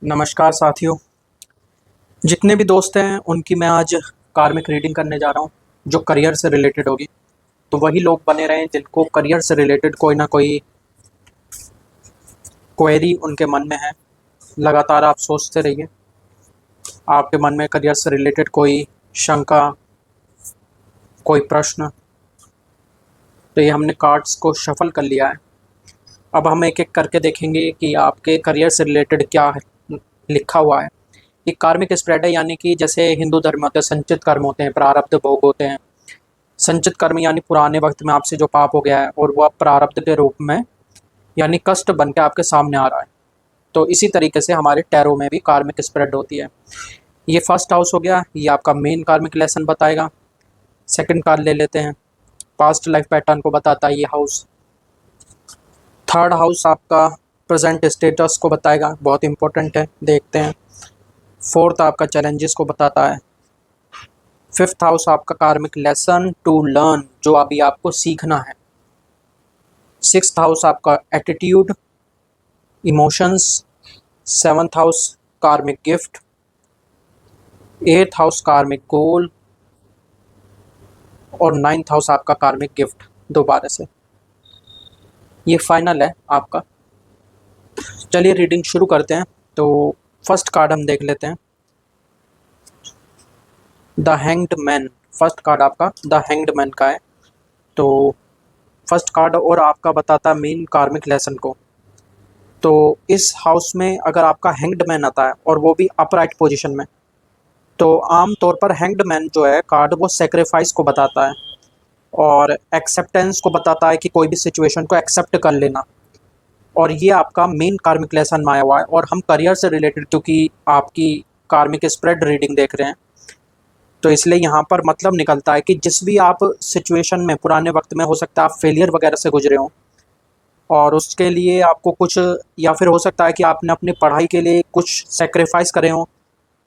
नमस्कार साथियों। जितने भी दोस्त हैं उनकी मैं आज कार्मिक रीडिंग करने जा रहा हूँ जो करियर से रिलेटेड होगी। तो वही लोग बने रहें जिनको करियर से रिलेटेड कोई ना कोई क्वेरी उनके मन में है। लगातार आप सोचते रहिए, आपके मन में करियर से रिलेटेड कोई शंका, कोई प्रश्न। तो ये हमने कार्ड्स को शफल कर लिया है। अब हम एक एक करके देखेंगे कि आपके करियर से रिलेटेड क्या है लिखा हुआ है। एक कार्मिक स्प्रेड है, यानी कि जैसे हिंदू धर्म होते हैं संचित कर्म होते हैं, प्रारब्ध भोग होते हैं। संचित कर्म यानी पुराने वक्त में आपसे जो पाप हो गया है और वो अब प्रारब्ध के रूप में यानी कष्ट बन के आपके सामने आ रहा है। तो इसी तरीके से हमारे टैरो में भी कार्मिक स्प्रेड होती है। ये फर्स्ट हाउस हो गया, ये आपका मेन कार्मिक लेसन बताएगा। सेकंड कार्ड ले लेते हैं, पास्ट लाइफ पैटर्न को बताता है ये हाउस। थर्ड हाउस आपका प्रेजेंट स्टेटस को बताएगा, बहुत इंपॉर्टेंट है, देखते हैं। फोर्थ आपका चैलेंजेस को बताता है। फिफ्थ हाउस आपका कार्मिक लेसन टू लर्न, जो अभी आपको सीखना है। सिक्स्थ हाउस आपका एटीट्यूड, इमोशंस। सेवंथ हाउस कार्मिक गिफ्ट। एट्थ हाउस कार्मिक गोल और नाइन्थ हाउस आपका कार्मिक गिफ्ट दोबारा से। ये फाइनल है आपका। चलिए रीडिंग शुरू करते हैं। तो फर्स्ट कार्ड हम देख लेते हैं, the hanged man. First card आपका द हैंग्ड मैन का है। तो फर्स्ट कार्ड और आपका बताता है मेन कार्मिक लेसन को। तो इस हाउस में अगर आपका हैंग्ड मैन आता है और वो भी अपराइट पोजीशन में, तो आम तौर पर हैंग्ड मैन जो है कार्ड वो सेक्रीफाइस को बताता है और एक्सेप्टेंस को बताता है कि कोई भी सिचुएशन को एक्सेप्ट कर लेना। और ये आपका मेन कार्मिक लेसन में आया हुआ है। और हम करियर से रिलेटेड क्योंकि आपकी कार्मिक स्प्रेड रीडिंग देख रहे हैं, तो इसलिए यहाँ पर मतलब निकलता है कि जिस भी आप सिचुएशन में पुराने वक्त में, हो सकता है आप फेलियर वगैरह से गुजरे हों और उसके लिए आपको कुछ, या फिर हो सकता है कि आपने अपनी पढ़ाई के लिए कुछ सेक्रीफाइस करे हों।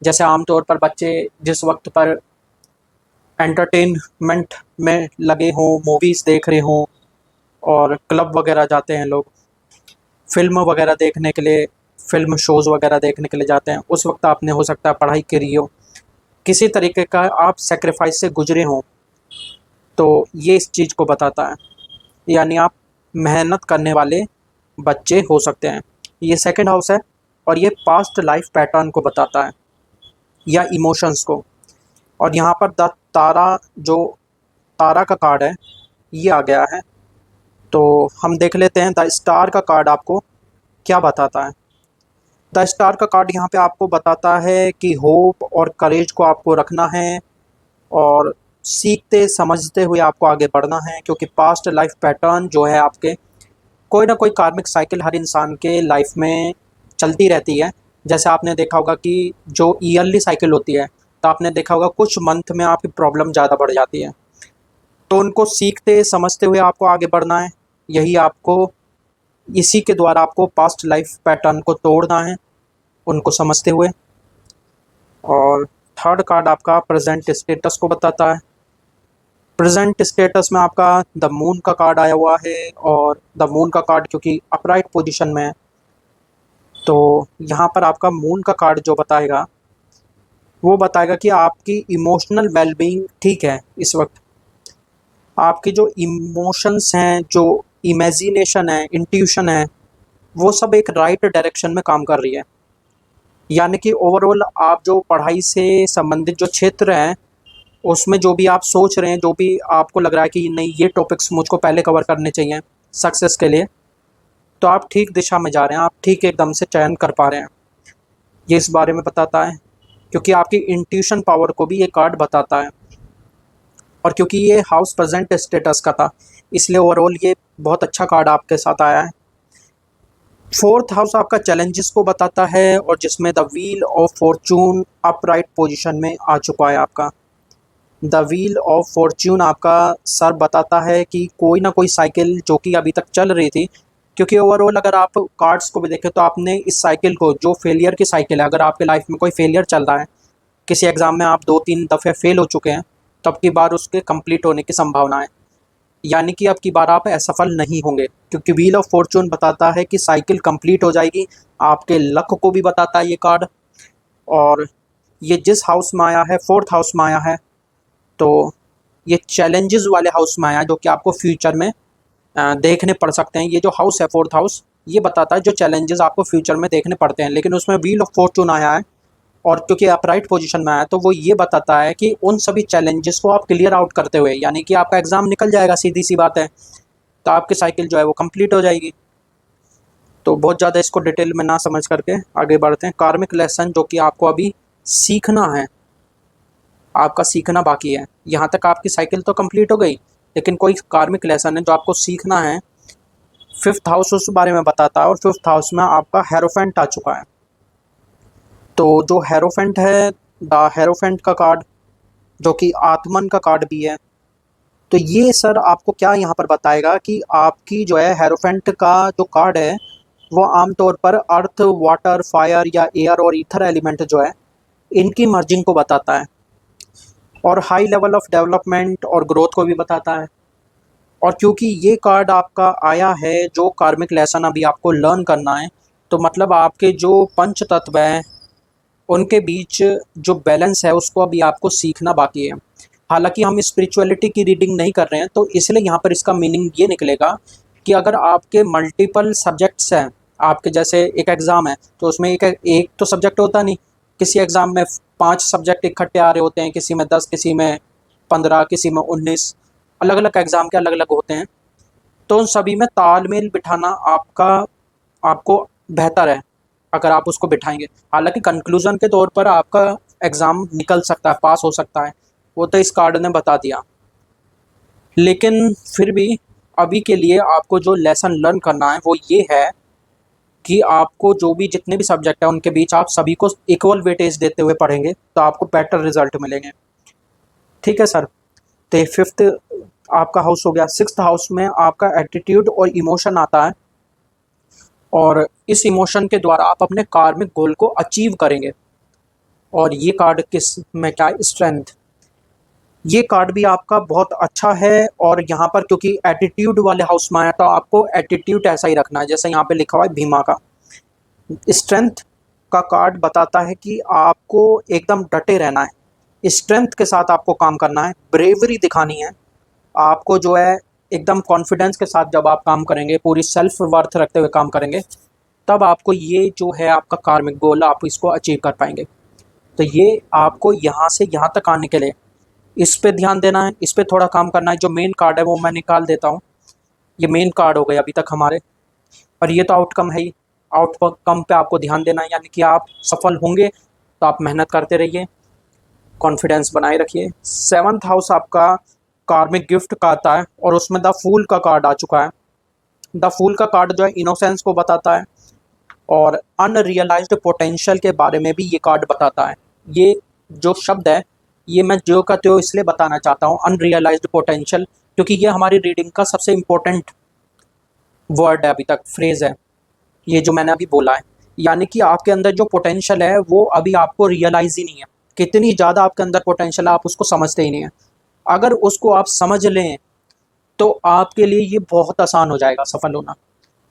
जैसे आमतौर पर बच्चे जिस वक्त पर एंटरटेनमेंट में लगे हों, मूवीज़ देख रहे हों और क्लब वगैरह जाते हैं लोग, फिल्म वगैरह देखने के लिए, फिल्म शोज़ वगैरह देखने के लिए जाते हैं, उस वक्त आपने हो सकता है पढ़ाई करी हो, किसी तरीके का आप सेक्रीफाइस से गुजरे हों, तो ये इस चीज़ को बताता है। यानी आप मेहनत करने वाले बच्चे हो सकते हैं। ये सेकंड हाउस है और ये पास्ट लाइफ पैटर्न को बताता है या इमोशंस को। और यहाँ पर द तारा, जो तारा का कार्ड है, ये आ गया है। तो हम देख लेते हैं द स्टार का कार्ड आपको क्या बताता है। द स्टार का कार्ड यहाँ पे आपको बताता है कि होप और करेज को आपको रखना है और सीखते समझते हुए आपको आगे बढ़ना है, क्योंकि पास्ट लाइफ पैटर्न जो है आपके, कोई ना कोई कार्मिक साइकिल हर इंसान के लाइफ में चलती रहती है। जैसे आपने देखा होगा कि जो ईयरली साइकिल होती है, तो आपने देखा होगा कुछ मंथ में आपकी प्रॉब्लम ज़्यादा बढ़ जाती है। तो उनको सीखते समझते हुए आपको आगे बढ़ना है। यही आपको, इसी के द्वारा आपको पास्ट लाइफ पैटर्न को तोड़ना है उनको समझते हुए। और थर्ड कार्ड आपका प्रेजेंट स्टेटस को बताता है। प्रेजेंट स्टेटस में आपका द मून का कार्ड आया हुआ है और द मून का कार्ड क्योंकि अपराइट पोजीशन में है, तो यहाँ पर आपका मून का कार्ड जो बताएगा वो बताएगा कि आपकी इमोशनल वेलबींग ठीक है। इस वक्त आपकी जो इमोशंस हैं, जो इमेजिनेशन है, इंट्यूशन है, वो सब एक राइट डायरेक्शन में काम कर रही है। यानी कि ओवरऑल आप जो पढ़ाई से संबंधित जो क्षेत्र हैं उसमें जो भी आप सोच रहे हैं, जो भी आपको लग रहा है कि नहीं ये टॉपिक्स मुझको पहले कवर करने चाहिए सक्सेस के लिए, तो आप ठीक दिशा में जा रहे हैं, आप ठीक एकदम से चयन कर पा रहे हैं। ये इस बारे में बताता है क्योंकि आपकी इंट्यूशन पावर को भी ये कार्ड बताता है। और क्योंकि ये हाउस प्रेजेंट स्टेटस का था, इसलिए ओवरऑल ये बहुत अच्छा कार्ड आपके साथ आया है। फोर्थ हाउस आपका चैलेंजेस को बताता है और जिसमें the wheel of Fortune upright position में आ चुका है आपका। द व्हील ऑफ फॉर्च्यून आपका सर बताता है कि कोई ना कोई साइकिल जो कि अभी तक चल रही थी, क्योंकि ओवरऑल अगर आप कार्ड्स को भी देखें तो आपने इस साइकिल को, जो फेलियर की साइकिल है, अगर आपके लाइफ में कोई फेलियर चल रहा है, किसी एग्ज़ाम में आप 2-3 दफ़े फेल हो चुके हैं, तो अब की बार उसके कंप्लीट होने की संभावना है। यानी कि अब की बार आप असफल नहीं होंगे, क्योंकि व्हील ऑफ फॉर्चून बताता है कि साइकिल कंप्लीट हो जाएगी। आपके लक को भी बताता है ये कार्ड। और ये जिस हाउस में आया है, फोर्थ हाउस में आया है, तो ये चैलेंजेस वाले हाउस में आया है, जो कि आपको फ्यूचर में देखने पड़ सकते हैं। ये जो हाउस है फोर्थ हाउस, ये बताता है जो चैलेंजेस आपको फ्यूचर में देखने पड़ते हैं, लेकिन उसमें व्हील ऑफ फॉर्चून आया है और क्योंकि अपराइट पोजीशन में आया है, तो वो ये बताता है कि उन सभी चैलेंजेस को आप क्लियर आउट करते हुए, यानी कि आपका एग्जाम निकल जाएगा, सीधी सी बात है, तो आपकी साइकिल जो है वो कंप्लीट हो जाएगी। तो बहुत ज़्यादा इसको डिटेल में ना समझ करके आगे बढ़ते हैं। कार्मिक लेसन जो कि आपको अभी सीखना है, आपका सीखना बाकी है। यहाँ तक आपकी साइकिल तो कंप्लीट हो गई, लेकिन कोई कार्मिक लेसन है जो आपको सीखना है। फिफ्थ हाउस उस बारे में बताता है, और फिफ्थ हाउस में आपका हेरोफेंट आ चुका है। तो जो हेरोफेंट है, द हेरोफेंट का कार्ड, जो कि आत्मन का कार्ड भी है, तो ये सर आपको क्या यहाँ पर बताएगा कि आपकी जो है हेरोफेंट का जो कार्ड है, वो आमतौर पर अर्थ, वाटर, फायर या एयर और ईथर एलिमेंट जो है, इनकी मर्जिंग को बताता है, और हाई लेवल ऑफ डेवलपमेंट और ग्रोथ को भी बताता है। और क्योंकि ये कार्ड आपका आया है, जो कार्मिक लेसन अभी आपको लर्न करना है, तो मतलब आपके जो पंच तत्व हैं उनके बीच जो बैलेंस है उसको अभी आपको सीखना बाकी है। हालांकि हम स्पिरिचुअलिटी की रीडिंग नहीं कर रहे हैं, तो इसलिए यहाँ पर इसका मीनिंग ये निकलेगा कि अगर आपके मल्टीपल सब्जेक्ट्स हैं, आपके जैसे एक एग्ज़ाम है तो उसमें एक तो सब्जेक्ट होता नहीं, किसी एग्ज़ाम में 5 सब्जेक्ट इकट्ठे आ रहे होते हैं, किसी में 10, किसी में 15, किसी में 19, अलग अलग एग्ज़ाम के अलग अलग होते हैं। तो उन सभी में तालमेल बिठाना आपका आपको बेहतर है, अगर आप उसको बिठाएंगे। हालांकि कंक्लूजन के तौर पर आपका एग्ज़ाम निकल सकता है, पास हो सकता है, वो तो इस कार्ड ने बता दिया। लेकिन फिर भी अभी के लिए आपको जो लेसन लर्न करना है वो ये है कि आपको जो भी जितने भी सब्जेक्ट हैं उनके बीच आप सभी को इक्वल वेटेज देते हुए पढ़ेंगे, तो आपको बेटर रिजल्ट मिलेंगे। ठीक है सर। तो ये फिफ्थ आपका हाउस हो गया। सिक्स्थ हाउस में आपका एटीट्यूड और इमोशन आता है, और इस इमोशन के द्वारा आप अपने कार्मिक गोल को अचीव करेंगे। और ये कार्ड किस में क्या, स्ट्रेंथ, ये कार्ड भी आपका बहुत अच्छा है। और यहाँ पर क्योंकि एटीट्यूड वाले हाउस में आया, तो आपको एटीट्यूड ऐसा ही रखना है जैसे यहाँ पे लिखा हुआ है भीमा का। स्ट्रेंथ का कार्ड बताता है कि आपको एकदम डटे रहना है, स्ट्रेंथ के साथ आपको काम करना है, ब्रेवरी दिखानी है आपको, जो है एकदम कॉन्फिडेंस के साथ जब आप काम करेंगे, पूरी सेल्फ वर्थ रखते हुए काम करेंगे, तब आपको ये जो है आपका कार्मिक गोल आप इसको अचीव कर पाएंगे। तो ये आपको यहाँ से यहाँ तक आने के लिए इस पे ध्यान देना है, इस पे थोड़ा काम करना है। जो मेन कार्ड है वो मैं निकाल देता हूँ। ये मेन कार्ड हो गए अभी तक हमारे, और ये तो आउटकम है ही। आउटकम पे आपको ध्यान देना है, यानी कि आप सफल होंगे तो आप मेहनत करते रहिए, कॉन्फिडेंस बनाए रखिए। सेवन्थ हाउस आपका कार्मिक गिफ्ट का आता है, और उसमें द फूल का कार्ड आ चुका है। द फूल का कार्ड जो है इनोसेंस को बताता है, और अनरियलाइज्ड पोटेंशियल के बारे में भी ये कार्ड बताता है। ये जो शब्द है, ये मैं जो का त्यों इसलिए बताना चाहता हूँ, अनरियलाइज्ड पोटेंशियल, क्योंकि ये हमारी रीडिंग का सबसे इम्पोर्टेंट वर्ड है अभी तक, फ्रेज है ये जो मैंने अभी बोला है। यानी कि आपके अंदर जो पोटेंशियल है वो अभी आपको रियलाइज ही नहीं है, कितनी ज़्यादा आपके अंदर पोटेंशियल है आप उसको समझते ही नहीं है। अगर उसको आप समझ लें तो आपके लिए ये बहुत आसान हो जाएगा सफल होना।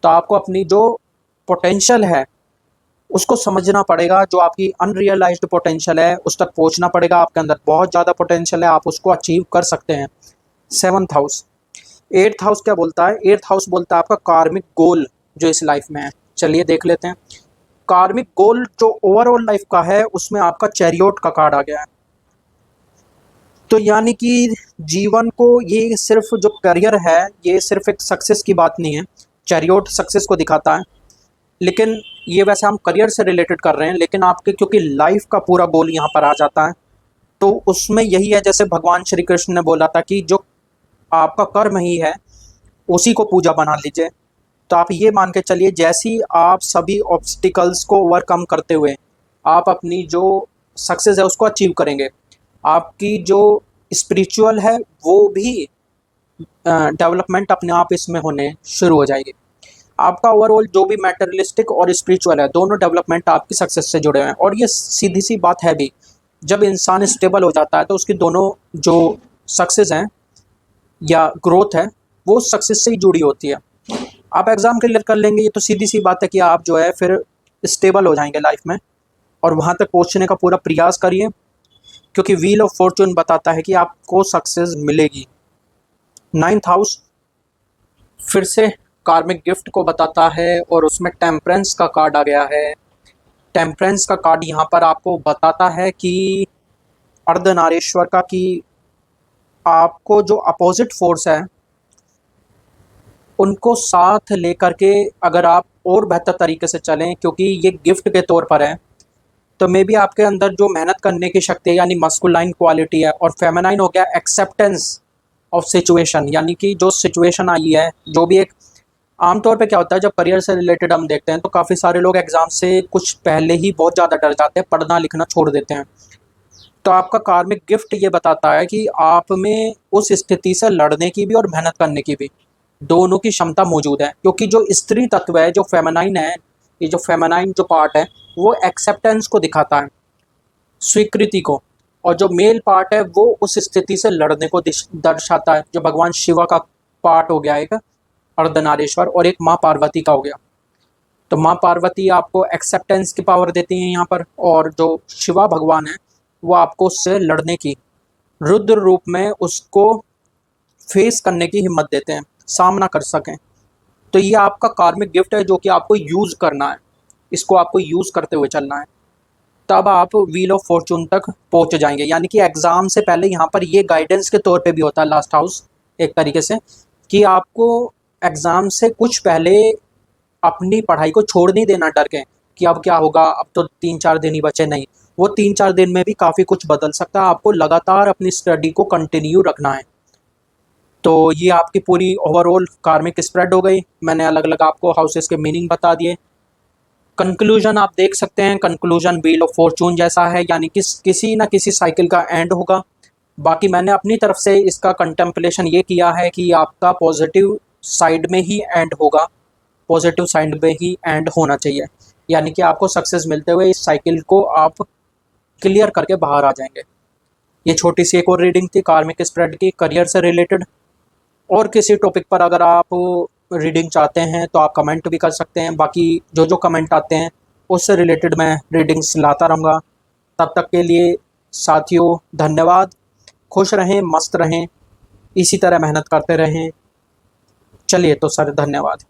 तो आपको अपनी जो पोटेंशियल है उसको समझना पड़ेगा, जो आपकी अनरियलाइज्ड पोटेंशियल है उस तक पहुंचना पड़ेगा। आपके अंदर बहुत ज़्यादा पोटेंशियल है, आप उसको अचीव कर सकते हैं। Seventh house. एट्थ हाउस क्या बोलता है? एट्थ हाउस बोलता है आपका कार्मिक गोल जो इस लाइफ में है। चलिए देख लेते हैं। कार्मिक गोल जो ओवरऑल लाइफ का है, उसमें आपका चैरियोट का कार्ड आ गया है। तो यानी कि जीवन को, ये सिर्फ जो करियर है ये सिर्फ एक सक्सेस की बात नहीं है। चैरियोट सक्सेस को दिखाता है, लेकिन ये वैसे हम करियर से रिलेटेड कर रहे हैं, लेकिन आपके क्योंकि लाइफ का पूरा गोल यहाँ पर आ जाता है, तो उसमें यही है जैसे भगवान श्री कृष्ण ने बोला था कि जो आपका कर्म ही है उसी को पूजा बना लीजिए। तो आप ये मान के चलिए, जैसी आप सभी ऑब्स्टिकल्स को ओवरकम करते हुए आप अपनी जो सक्सेस है उसको अचीव करेंगे, आपकी जो स्पिरिचुअल है वो भी डेवलपमेंट अपने आप इसमें होने शुरू हो जाएगी। आपका ओवरऑल जो भी मैटेरियलिस्टिक और स्पिरिचुअल है, दोनों डेवलपमेंट आपकी सक्सेस से जुड़े हुए हैं। और ये सीधी सी बात है भी, जब इंसान स्टेबल हो जाता है तो उसकी दोनों जो सक्सेस हैं या ग्रोथ है वो सक्सेस से ही जुड़ी होती है। आप एग्ज़ाम क्लियर कर लेंगे, ये तो सीधी सी बात है कि आप जो है फिर स्टेबल हो जाएंगे लाइफ में, और वहाँ तक पहुँचने का पूरा प्रयास करिए, क्योंकि व्हील ऑफ फॉर्चून बताता है कि आपको सक्सेस मिलेगी। 9th हाउस फिर से कार्मिक गिफ्ट को बताता है, और उसमें टेम्परेंस का कार्ड आ गया है। टेम्परेंस का कार्ड यहाँ पर आपको बताता है कि अर्धनारीश्वर का, कि आपको जो अपोजिट फोर्स है उनको साथ लेकर के अगर आप और बेहतर तरीके से चलें, क्योंकि ये गिफ्ट के तौर पर है, तो मे बी आपके अंदर जो मेहनत करने की शक्ति है यानी मस्कुलाइन क्वालिटी है, और फेमिनाइन हो गया एक्सेप्टेंस ऑफ सिचुएशन, यानी कि जो सिचुएशन आई है, जो भी एक आमतौर पे क्या होता है जब करियर से रिलेटेड हम देखते हैं तो काफ़ी सारे लोग एग्ज़ाम से कुछ पहले ही बहुत ज़्यादा डर जाते हैं, पढ़ना लिखना छोड़ देते हैं। तो आपका कार्मिक गिफ्ट ये बताता है कि आप में उस स्थिति से लड़ने की भी और मेहनत करने की भी दोनों की क्षमता मौजूद है, क्योंकि जो स्त्री तत्व है, जो फेमिनाइन है, ये जो फेमिनाइन जो पार्ट है वो एक्सेप्टेंस को दिखाता है, स्वीकृति को, और जो मेल पार्ट है वो उस स्थिति से लड़ने को दर्शाता है, जो भगवान शिवा का पार्ट हो गया एक अर्धनारीश्वर, और एक माँ पार्वती का हो गया। तो माँ पार्वती आपको एक्सेप्टेंस की पावर देती हैं यहाँ पर, और जो शिवा भगवान है वो आपको उससे लड़ने की, रुद्र रूप में उसको फेस करने की हिम्मत देते हैं, सामना कर सकें। तो ये आपका कार्मिक गिफ्ट है जो कि आपको यूज़ करना है, इसको आपको यूज़ करते हुए चलना है, तब आप व्हील ऑफ फॉर्चून तक पहुंच जाएंगे। यानी कि एग्ज़ाम से पहले यहाँ पर ये गाइडेंस के तौर पे भी होता है लास्ट हाउस एक तरीके से, कि आपको एग्ज़ाम से कुछ पहले अपनी पढ़ाई को छोड़ नहीं देना डर के कि अब क्या होगा, अब तो 3-4 दिन ही बचे, नहीं, वो 3-4 दिन में भी काफ़ी कुछ बदल सकता है। आपको लगातार अपनी स्टडी को कंटिन्यू रखना है। तो ये आपकी पूरी ओवरऑल कार्मिक स्प्रेड हो गई। मैंने अलग अलग आपको हाउसेस के मीनिंग बता दिए। कंक्लूजन आप देख सकते हैं, कंक्लूजन व्हील ऑफ फॉर्चून जैसा है, यानी कि किसी ना किसी साइकिल का एंड होगा। बाकी मैंने अपनी तरफ से इसका कंटेम्पलेशन ये किया है कि आपका पॉजिटिव साइड में ही एंड होगा, पॉजिटिव साइड में ही एंड होना चाहिए, यानी कि आपको सक्सेस मिलते हुए इस साइकिल को आप क्लियर करके बाहर आ जाएंगे। ये छोटी सी एक और रीडिंग थी कार्मिक स्प्रेड की, करियर से रिलेटेड। और किसी टॉपिक पर अगर आप रीडिंग चाहते हैं तो आप कमेंट भी कर सकते हैं। बाकी जो जो कमेंट आते हैं उससे रिलेटेड मैं रीडिंग्स लाता रहूँगा। तब तक के लिए साथियों धन्यवाद। खुश रहें, मस्त रहें, इसी तरह मेहनत करते रहें। चलिए तो सर, धन्यवाद।